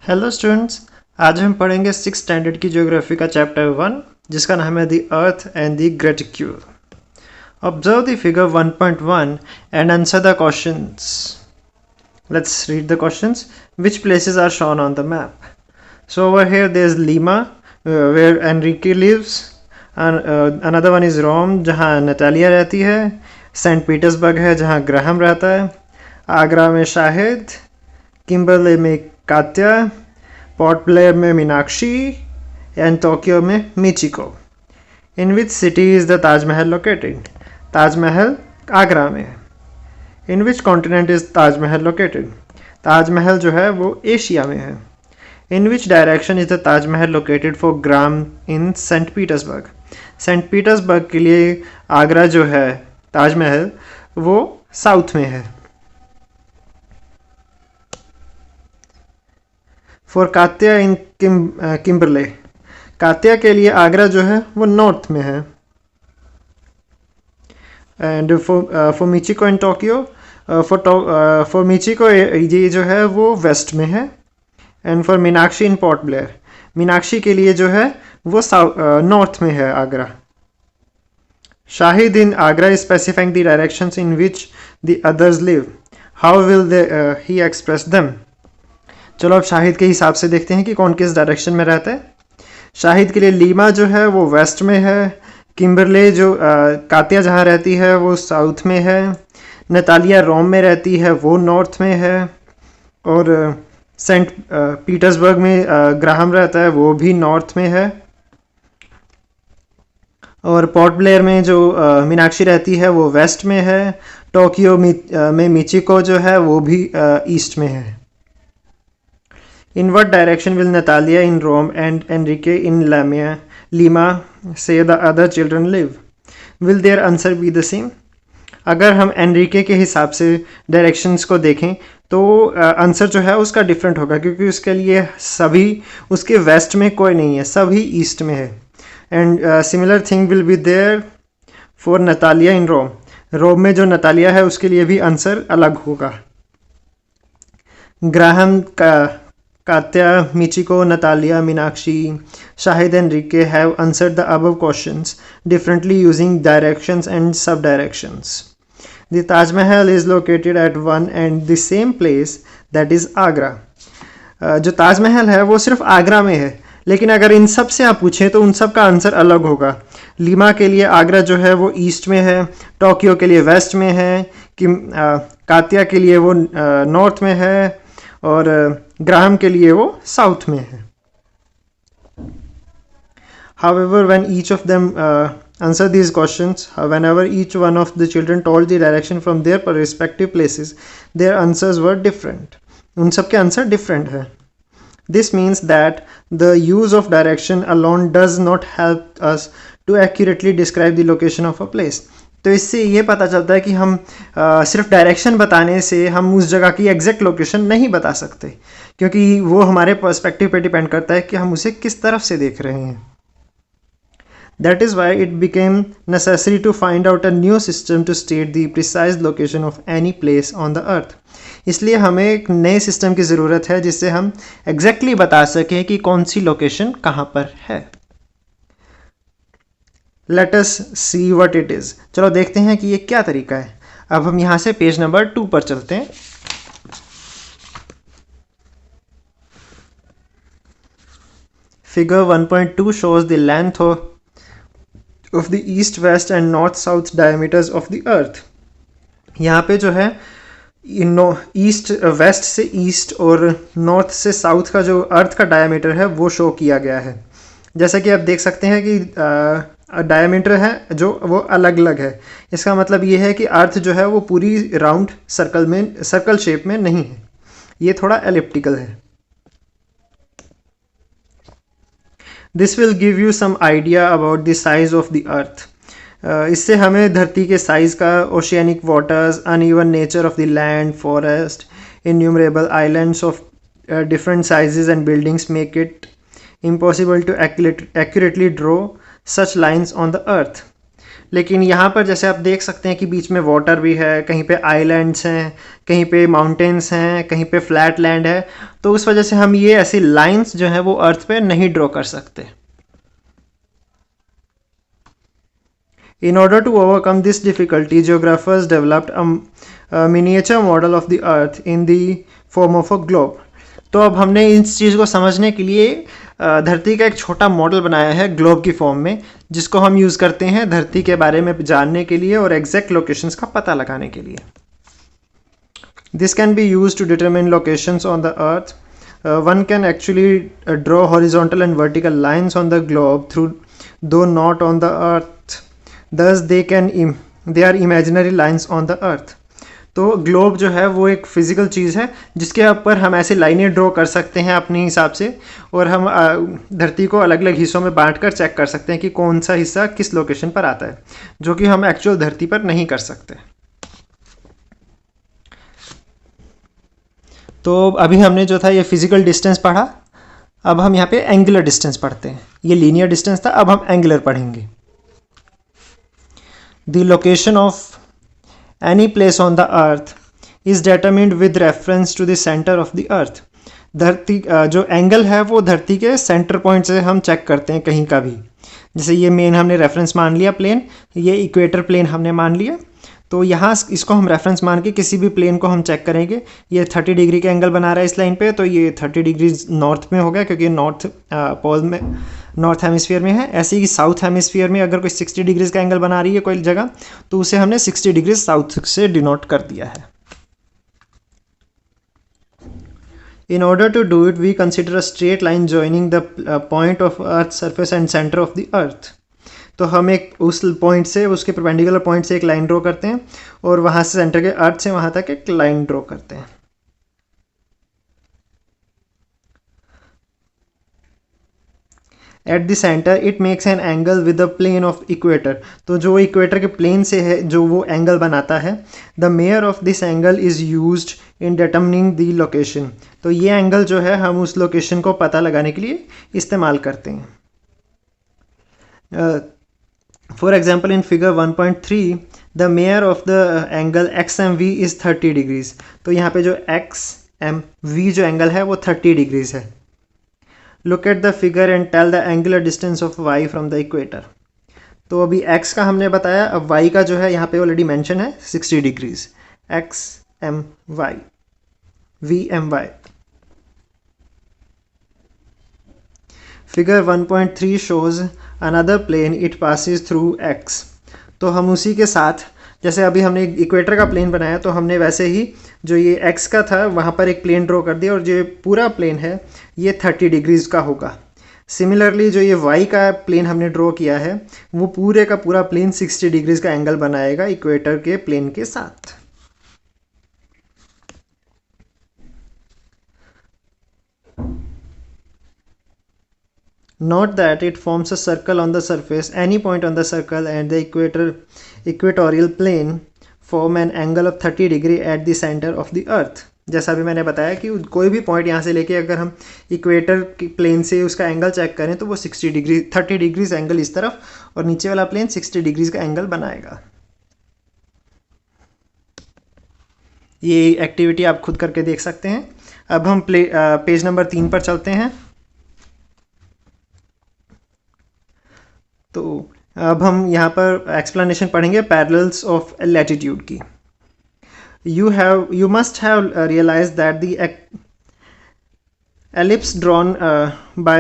Hello students. आज हम पढ़ेंगे 6 स्टैंडर्ड की ज्योग्राफी का चैप्टर 1 जिसका नाम है the earth and the gratitude. Observe the figure 1.1 and answer the questions. Let's read the questions. Which places are shown on the map? So over here there is Lima, where Enrique lives, and another one is Rome जहाँ Natalia रहती है. Saint Petersburg है जहाँ Graham रहता है. आगरा में Shahid, Kimberley में कात्या, पोर्ट ब्लेयर में मीनाक्षी एंड टोक्यो में Michiko. In which city is the Taj Mahal located? Taj Mahal Agra में है. In which continent is Taj Mahal located? Taj Mahal जो है वो एशिया में है. In which direction is the Taj Mahal located for gram in saint Petersburg? Saint Petersburg के लिए आगरा जो है ताजमहल वो साउथ में है. फॉर कात्या इन किम्बरले, कात्या के लिए आगरा जो है वो नॉर्थ में है. And for Michiko in Tokyo, for Michiko ये जो है वो वेस्ट में है. And for Meenakshi in Port Blair, Meenakshi के लिए जो है वो नॉर्थ में है Agra. Shahid in Agra is specifying the directions in which the others live. How will he express them? चलो अब शाहिद के हिसाब से देखते हैं कि कौन किस डायरेक्शन में रहता है. शाहिद के लिए लीमा जो है वो वेस्ट में है. किम्बरले जो कातिया जहाँ रहती है वो साउथ में है. नतालिया रोम में रहती है वो नॉर्थ में है. और सेंट पीटर्सबर्ग में ग्राहम रहता है वो भी नॉर्थ में है. और पोर्ट ब्लेयर में जो मीनाक्षी रहती है वो वेस्ट में है. टोक्यो में मिचिको जो है वो भी ईस्ट में है. In what direction will Natalia in Rome and Enrique in Lima say the other children live? Will their answer be the same? अगर हम एनरिके के हिसाब से डायरेक्शंस को देखें तो आंसर जो है उसका डिफरेंट होगा, क्योंकि उसके लिए सभी उसके वेस्ट में कोई नहीं है, सभी ईस्ट में है. And similar thing will be there for Natalia in Rome. Rome में जो नतालिया है उसके लिए भी आंसर अलग होगा. ग्राहम का Katya, Michiko, Natalia, Meenakshi, Shahid and Enrique have answered the above questions differently using directions and subdirections. The Taj Mahal is located at one and the same place, that is Agra. जो ताजमहल है वो सिर्फ आगरा में है, लेकिन अगर इन सब से आप पूछें तो उन सब का आंसर अलग होगा. लीमा के लिए आगरा जो है वो ईस्ट में है. टोक्यो के लिए वेस्ट में है. कातिया के लिए वो नॉर्थ में है. और ग्राहम के लिए वो साउथ में है. However, when each of them answer these questions, whenever each one of the children told the direction from their respective places, their answers were different. उन सब के आंसर डिफरेंट है. This means that the use of direction alone does not help us to accurately describe the location of a place. तो इससे ये पता चलता है कि हम सिर्फ डायरेक्शन बताने से हम उस जगह की एग्जैक्ट लोकेशन नहीं बता सकते, क्योंकि वो हमारे पर्सपेक्टिव पे डिपेंड करता है कि हम उसे किस तरफ से देख रहे हैं. That is why it became necessary to find out a new system to state the precise location of any place on the earth. इसलिए हमें एक नए सिस्टम की ज़रूरत है जिससे हम एग्जैक्टली बता सकें कि कौन सी लोकेशन कहाँ पर है. Let us see what it is. चलो देखते हैं कि ये क्या तरीका है. अब हम यहाँ से पेज नंबर 2 पर चलते हैं. Figure 1.2 shows the length of the east west and north south diameters of the earth. यहाँ पे जो है ईस्ट वेस्ट से ईस्ट और नॉर्थ से साउथ का जो अर्थ का डायमीटर है वो शो किया गया है. जैसा कि आप देख सकते हैं कि डायमीटर है जो वो अलग अलग है. इसका मतलब ये है कि अर्थ जो है वो पूरी राउंड सर्कल शेप में नहीं है, ये थोड़ा एलिप्टिकल है. This will give you some idea about the size of the earth. इससे हमें धरती के साइज का, oceanic waters, uneven nature of the land, forest, innumerable islands of different sizes and buildings make it impossible to accurately draw such lines on the earth. लेकिन यहाँ पर जैसे आप देख सकते हैं कि बीच में वाटर भी है, कहीं पे आइलैंड्स हैं, कहीं पे माउंटेन्स हैं, कहीं पे फ्लैट लैंड है, तो उस वजह से हम ये ऐसी लाइंस जो हैं वो अर्थ पे नहीं ड्रॉ कर सकते। In order to overcome this difficulty, geographers developed a miniature model of the earth in the form of a globe. तो अब हमने इस चीज़ को समझने के लिए धरती का एक छोटा मॉडल बनाया है ग्लोब की फॉर्म में, जिसको हम यूज़ करते हैं धरती के बारे में जानने के लिए और एग्जैक्ट लोकेशंस का पता लगाने के लिए। This can be used to determine locations on the earth. One can actually draw horizontal and vertical lines on the globe though not on the earth. Thus they are imaginary lines on the earth. तो globe जो है वो एक physical चीज़ है जिसके ऊपर हम ऐसे लाइनें ड्रॉ कर सकते हैं अपने हिसाब से, और हम धरती को अलग अलग हिस्सों में बांट कर चेक कर सकते हैं कि कौन सा हिस्सा किस लोकेशन पर आता है, जो कि हम एक्चुअल धरती पर नहीं कर सकते। तो अभी हमने जो था ये फिजिकल डिस्टेंस पढ़ा, अब हम यहाँ पे एंगुलर डिस्टेंस पढ़ते हैं। ये लीनियर डिस्टेंस था, अब हम एंगुलर पढ़ेंगे। The location of any place on the earth is determined with reference to the center of the earth. धरती जो एंगल है वो धरती के सेंटर पॉइंट से हम चेक करते हैं कहीं का भी। जैसे ये मेन हमने रेफरेंस मान लिया प्लेन, ये इक्वेटर प्लेन हमने मान लिया, तो यहाँ इसको हम रेफरेंस मान के किसी भी प्लेन को हम चेक करेंगे। ये 30 डिग्री का एंगल बना रहा है इस लाइन पे, तो ये 30 डिग्री नॉर्थ में हो गया क्योंकि नॉर्थ पोल में, नॉर्थ हेमिस्फीयर में है। ऐसे ही साउथ हेमिस्फीयर में अगर कोई 60 डिग्रीज का एंगल बना रही है कोई जगह, तो उसे हमने 60 डिग्री साउथ से डिनोट कर दिया है। In order to do it, we consider a straight line joining the point of Earth's surface and center of the Earth. तो हम एक उस पॉइंट से, उसके परपेंडिकुलर पॉइंट से एक लाइन ड्रॉ करते हैं और वहाँ से सेंटर के अर्थ से वहाँ तक एक लाइन ड्रॉ करते हैं। At the centre it makes an angle with the plane of equator. तो जो इक्वेटर के प्लेन से है जो वो एंगल बनाता है, the measure of this angle is used in determining the location. तो ये एंगल जो है हम उस लोकेशन को पता लगाने के लिए इस्तेमाल करते हैं। For example in figure 1.3 the measure of the angle X M V is 30 degrees. तो यहाँ पे जो एक्स एम वी जो एंगल है वो 30 डिग्रीज है। Look at the figure and tell the angular distance of y from the equator. तो अभी x का हमने बताया, अब y का जो है यहाँ पे ऑलरेडी मेंशन है 60 degrees, x m y v m y। Figure 1.3 shows another plane it passes through x. तो हम उसी के साथ, जैसे अभी हमने इक्वेटर का प्लेन बनाया तो हमने वैसे ही जो ये x का था वहाँ पर एक प्लेन ड्रॉ कर दिया, और जो पूरा प्लेन है ये 30 डिग्रीज का होगा। सिमिलरली जो ये y का प्लेन हमने ड्रॉ किया है वो पूरे का पूरा प्लेन 60 डिग्रीज का एंगल बनाएगा इक्वेटर के प्लेन के साथ। Note that it forms a circle on the surface. Any point on the circle and the equatorial plane form an angle of 30 degree at the center of the earth. जैसा अभी मैंने बताया कि कोई भी पॉइंट यहाँ से लेके अगर हम इक्वेटर की प्लेन से उसका एंगल चेक करें तो वो 60 डिग्री 30 डिग्रीज एंगल इस तरफ और नीचे वाला प्लेन 60 डिग्रीज का एंगल बनाएगा। ये एक्टिविटी आप खुद करके देख सकते हैं। अब हम पेज नंबर 3 पर चलते हैं। तो अब हम यहाँ पर एक्सप्लेनेशन पढ़ेंगे पैरेलल्स ऑफ लैटिट्यूड की। You must have realized that the ellipse drawn by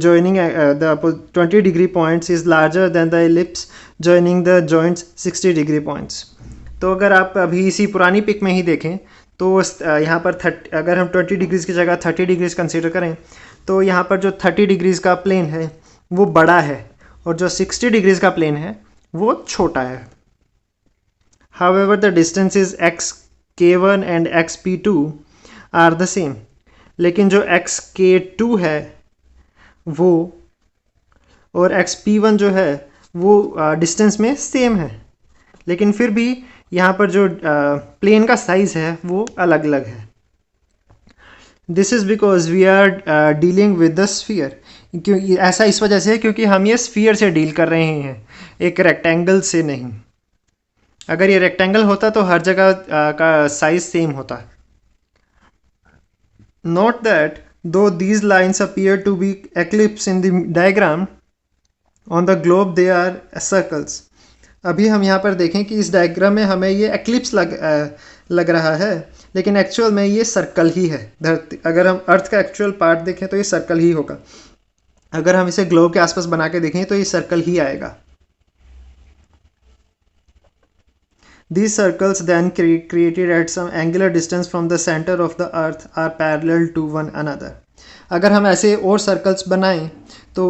joining the 20 degree points is larger than the ellipse joining the joints 60 degree points. तो अगर आप अभी इसी पुरानी पिक में ही देखें तो यहाँ पर अगर हम 20 डिग्रीज की जगह 30 डिग्रीज कंसीडर करें तो यहाँ पर जो 30 डिग्रीज का प्लेन है वो बड़ा है और जो 60 डिग्रीज का प्लेन है वो छोटा है। However, the distances xk1 and xp2 are the same. लेकिन जो xk2 है वो और xp1 जो है वो डिस्टेंस में सेम है, लेकिन फिर भी यहाँ पर जो प्लेन का साइज है वो अलग अलग है। This is because we are dealing with the sphere. क्यों ऐसा इस वजह से क्योंकि हम ये स्फीयर से डील कर रहे हैं। एक रेक्टेंगल से नहीं। अगर ये रेक्टेंगल होता तो हर जगह का साइज सेम होता। Note that though these lines appear to be ellipses in the diagram on the globe they are circles. अभी हम यहाँ पर देखें कि इस डायग्राम में हमें ये एक्लिप्स लग रहा है, लेकिन एक्चुअल में ये सर्कल ही है। धरती, अगर हम अर्थ का एक्चुअल पार्ट देखें तो ये सर्कल ही होगा। अगर हम इसे ग्लोब के आसपास बना के देखें तो ये सर्कल ही आएगा। These circles then created at some angular distance from the center of the earth are parallel to one another. अगर हम ऐसे और सर्कल्स बनाएं तो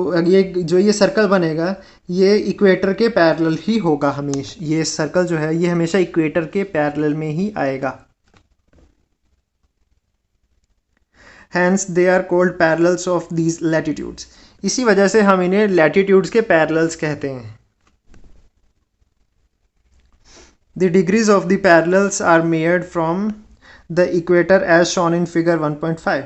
ये सर्कल बनेगा ये इक्वेटर के पैरेलल ही होगा। हमेशा ये सर्कल जो है ये हमेशा इक्वेटर के पैरेलल में ही आएगा। Hence they are called parallels of these latitudes. इसी वजह से हम इन्हें लैटिट्यूड्स के पैरेलल्स कहते हैं। The degrees of the parallels are measured from the equator as shown in figure 1.5.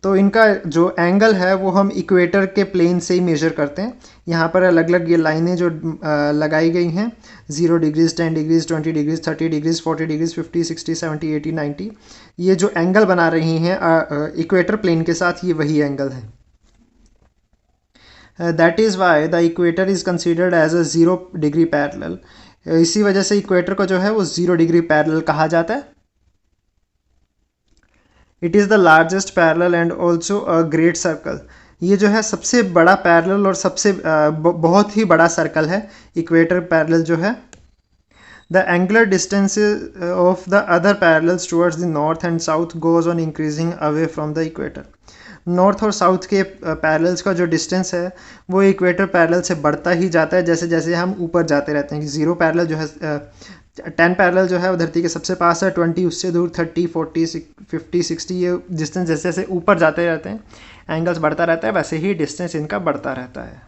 तो इनका जो एंगल है वो हम इक्वेटर के प्लेन से ही मेजर करते हैं। यहाँ पर अलग अलग ये लाइनें जो लगाई गई हैं 0 degrees 10 degrees 20 degrees 30 degrees 40 degrees 50 60 70 80 90 ये जो एंगल बना रही हैं इक्वेटर प्लेन के साथ ये वही एंगल है। That is why the equator is considered as a 0 degree parallel. इसी वजह से इक्वेटर को जो है वो 0 डिग्री पैरेलल कहा जाता है। It is the largest parallel and also a great circle. ये जो है सबसे बड़ा पैरेलल और सबसे बहुत ही बड़ा सर्कल है इक्वेटर पैरेलल जो है। The angular distance of the other parallels towards the north and south goes on increasing away from the equator. North और साउथ के पैरेलल्स का जो डिस्टेंस है वो इक्वेटर पैरेलल से बढ़ता ही जाता है जैसे जैसे हम ऊपर जाते रहते हैं। 0 पैरेलल जो है 10 पैरेलल जो है वो धरती के सबसे पास है, 20 उससे दूर, 30 40 50 60 ये डिस्टेंस जैसे जैसे ऊपर जाते रहते हैं एंगल्स बढ़ता रहता है वैसे ही डिस्टेंस इनका बढ़ता रहता है।